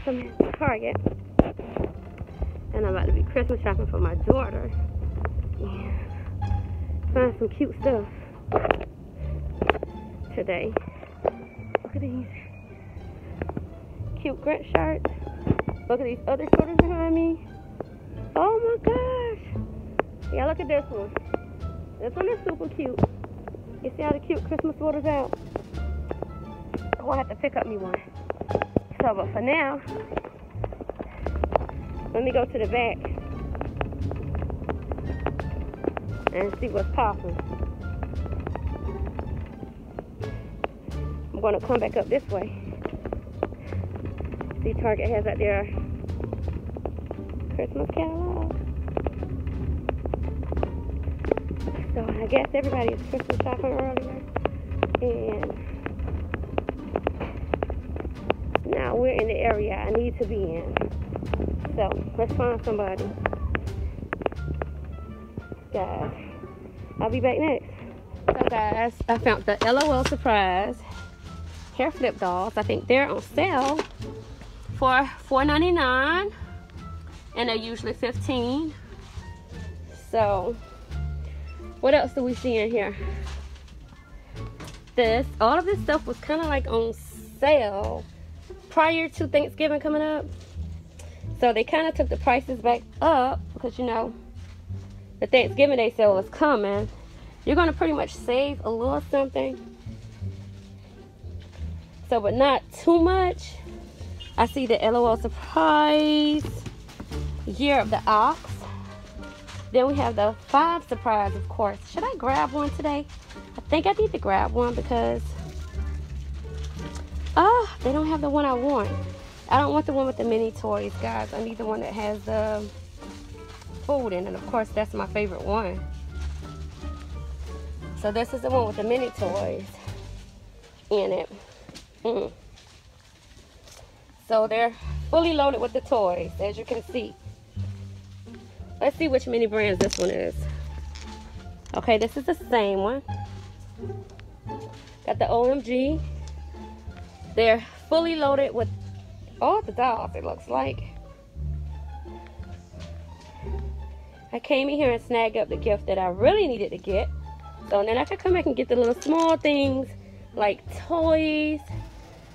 I'm at Target. And I'm about to be Christmas shopping for my daughter. Yeah. Find some cute stuff today. Look at these cute Grinch shirts. Look at these other sweaters behind me. Oh my gosh. Yeah, look at this one. This one is super cute. You see all the cute Christmas sweaters out? Oh, I have to pick up me one. So, but for now, let me go to the back and see what's popping. I'm gonna come back up this way. See, Target has out there Christmas catalog. So I guess everybody is Christmas shopping earlier. And now we're in the area I need to be in. So let's find somebody. Guys, I'll be back next. So guys, I found the LOL Surprise hair flip dolls. I think they're on sale for $4.99 and they're usually $15. So what else do we see in here? All of this stuff was kind of like on sale prior to Thanksgiving coming up. So they kind of took the prices back up because, you know, the Thanksgiving Day sale is coming. You're going to pretty much save a little something. So, but not too much. I see the LOL Surprise, Year of the Ox. Then we have the 5 Surprise, of course. Should I grab one today? I think I need to grab one because they don't have the one I want. I don't want the one with the mini toys, guys. I need the one that has the food in it. Of course, that's my favorite one. So this is the one with the mini toys in it. So they're fully loaded with the toys, as you can see. Let's see which mini brands this one is. Okay, this is the same one. Got the OMG. They're fully loaded with all the dolls, it looks like. I came in here and snagged up the gift that I really needed to get. So then I could come back and get the little small things like toys.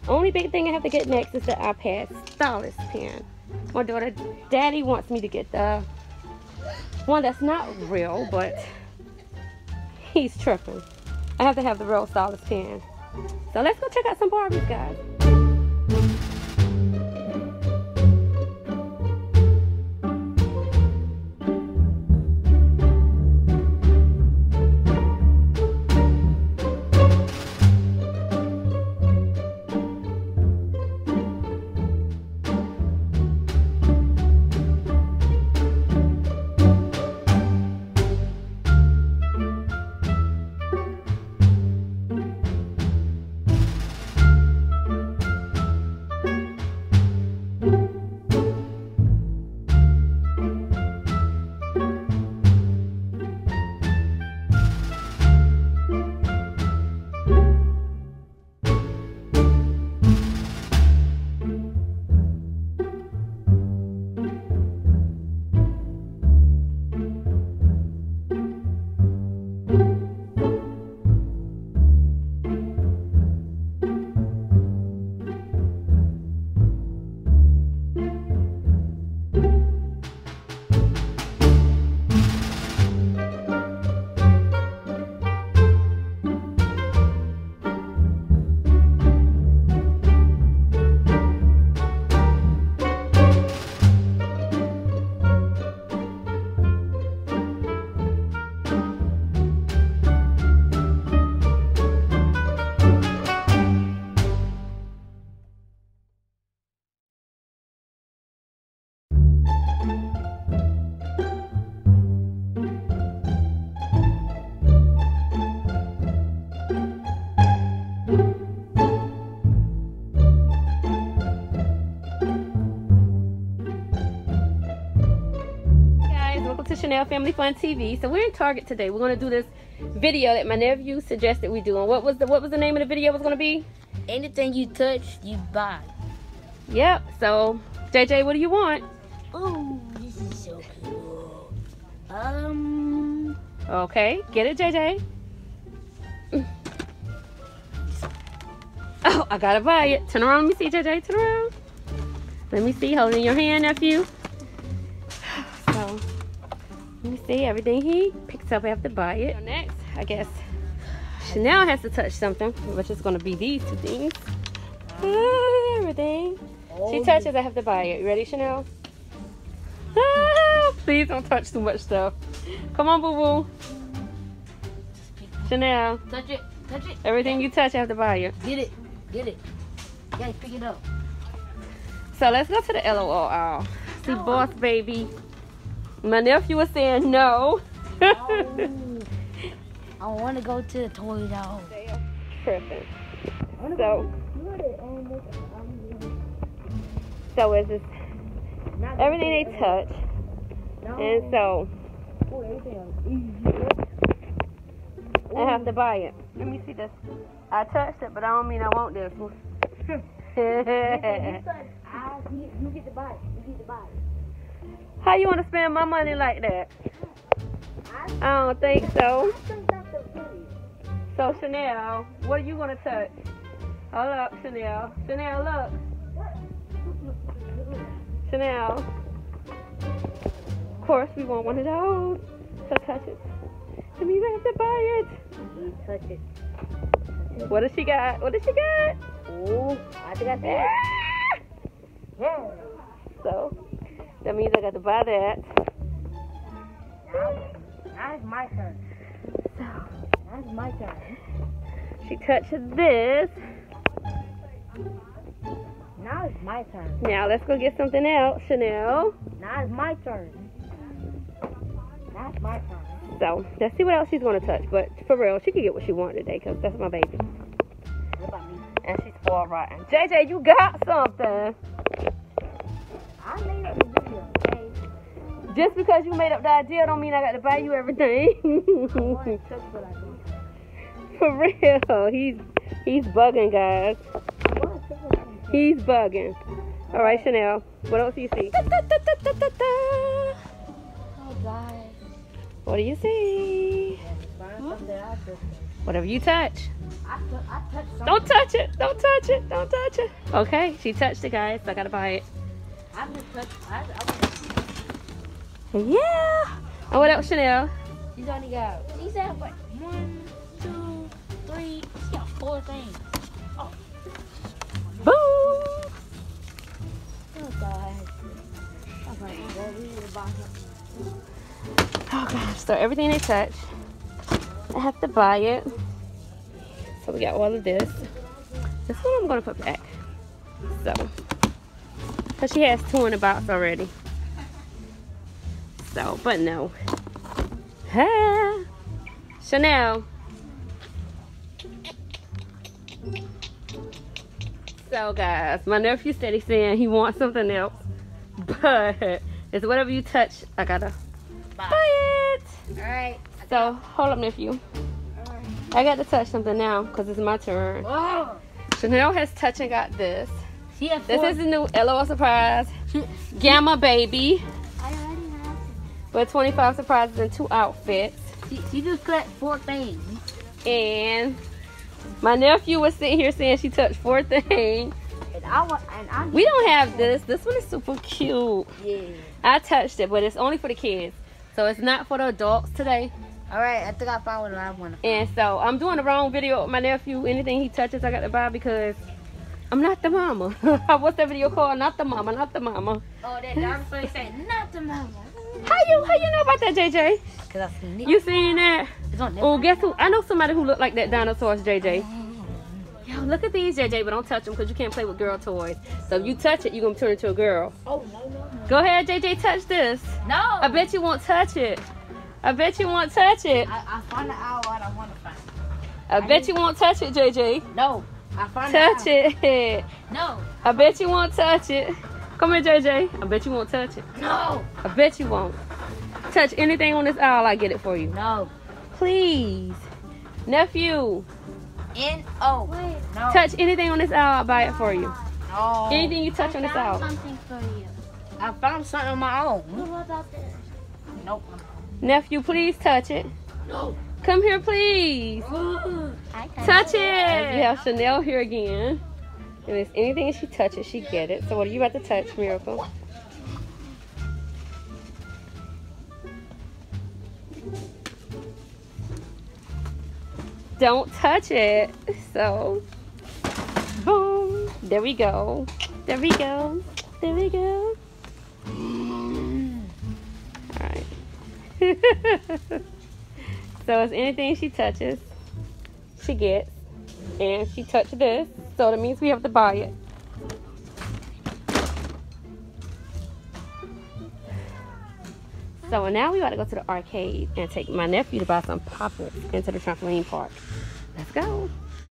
Only big thing I have to get next is the iPad stylus pen. My daughter, Daddy wants me to get the one that's not real, but he's tripping. I have to have the real stylus pen. So let's go check out some Barbies, guys. Chanel Family Fun TV. So we're in Target today. We're going to do this video that my nephew suggested we do. And what was the name of the video was going to be? Anything you touch, you buy. Yep. So, JJ, what do you want? Oh, this is so cool. Okay, get it, JJ. Oh, I gotta buy it. Turn around, let me see, JJ. Turn around. Let me see. Hold it in your hand, nephew. So, let me see. Everything he picks up, I have to buy it. So next, I guess Chanel has to touch something, which is gonna be these two things. Everything she touches, I have to buy it. You ready, Chanel? Please don't touch too much stuff. Come on, boo boo. Chanel. Touch it. Touch it. Everything you touch, I have to buy it. Get it. Get it. You gotta pick it up. So let's go to the LOL aisle. See, Boss Baby. My nephew was saying no. I want to go to the toy aisle. Perfect. So is this everything they touch, and so I have to buy it. Let me see this. I touched it, but I don't mean I want this one. You get to buy it. You get to buy it. How you want to spend my money like that? I don't think so. So Chanel, what are you gonna touch? Hold up, Chanel. Chanel, look. Chanel. Of course, we want one of those. So touch it. That means I have to buy it. You touch it. What does she got? What does she got? Oh, I think I see it. Yeah. So that means I got to buy that. Now it's my turn. So Now it's my turn. she touches this. Now it's my turn. Now let's go get something else, Chanel. Now it's my turn. Now it's my turn. So let's see what else she's gonna touch. But for real, she can get what she wants today because that's my baby. What about me? And she's spoiled rotten. JJ, you got something. I made up the video, okay? Just because you made up the idea don't mean I got to buy you everything. I want to touch what I do. For real. He's bugging, guys. I want to touch what I do. He's bugging. All right, Chanel. What else do you see? Oh, God. What do you see? Find something I touch. Whatever you touch. I touched something. Don't touch it. Don't touch it. Don't touch it. Okay, she touched it, guys. So I got to buy it. I just touched. Yeah. And what else, Chanel? She's only got. She's at what? 1, 2, 3. She got 4 things. Oh. Boom. Oh God. Okay, well, we need to buy something. Oh gosh. So everything they touch, I have to buy it. So we got all of this. This one I'm gonna put back. So, cause she has 2 in the box already. So, but no. Ah. Chanel. So guys, my nephew steady saying he wants something else, but it's whatever you touch, I gotta buy it. All right. So hold up, nephew. I got to touch something now because it's my turn. Whoa. Chanel has touched and got this. She had 4. This is the new LOL surprise Gamma Baby I already have with 25 surprises and 2 outfits. She just got 4 things. And my nephew was sitting here saying she touched 4 things. And We don't have this. This one is super cute. Yeah. I touched it, but it's only for the kids. So it's not for the adults today. All right, I think I found what I want to find. And so I'm doing the wrong video with my nephew. Anything he touches, I got to buy because I'm not the mama. What's that video called? Not the mama, not the mama. Oh, that dinosaur saying, not the mama. How you know about that, JJ? Because I seen it. You seen that? It's on Oh, guess who? I know somebody who looked like that dinosaur, JJ. Yo, look at these, JJ, but don't touch them because you can't play with girl toys. So if you touch it, you're going to turn into a girl. Oh, no. Go ahead, JJ, touch this. No. I bet you won't touch it. I bet you won't touch it. I found out what I want to find. I bet you won't touch it, JJ. No. I found out. Touch it. No. I bet you won't touch it. Come here, JJ. I bet you won't touch it. No. I bet you won't. Touch anything on this aisle, I get it for you. No. Please. Nephew. N-O. Wait. No. Touch anything on this aisle, I'll buy it for you. Oh. Anything you touch on this house. Something for you. I found something on my own. What about this? Nope. Nephew, please touch it. No. Come here, please. I Touch it. We have Chanel here again. If there's anything she touches, she get it. So what are you about to touch, Miracle? Don't touch it. So, boom. There we go. There we go. There we go. All right. So it's anything she touches, she gets. And she touched this, so that means we have to buy it. So now we got to go to the arcade and take my nephew to buy some poppers into the trampoline park. Let's go.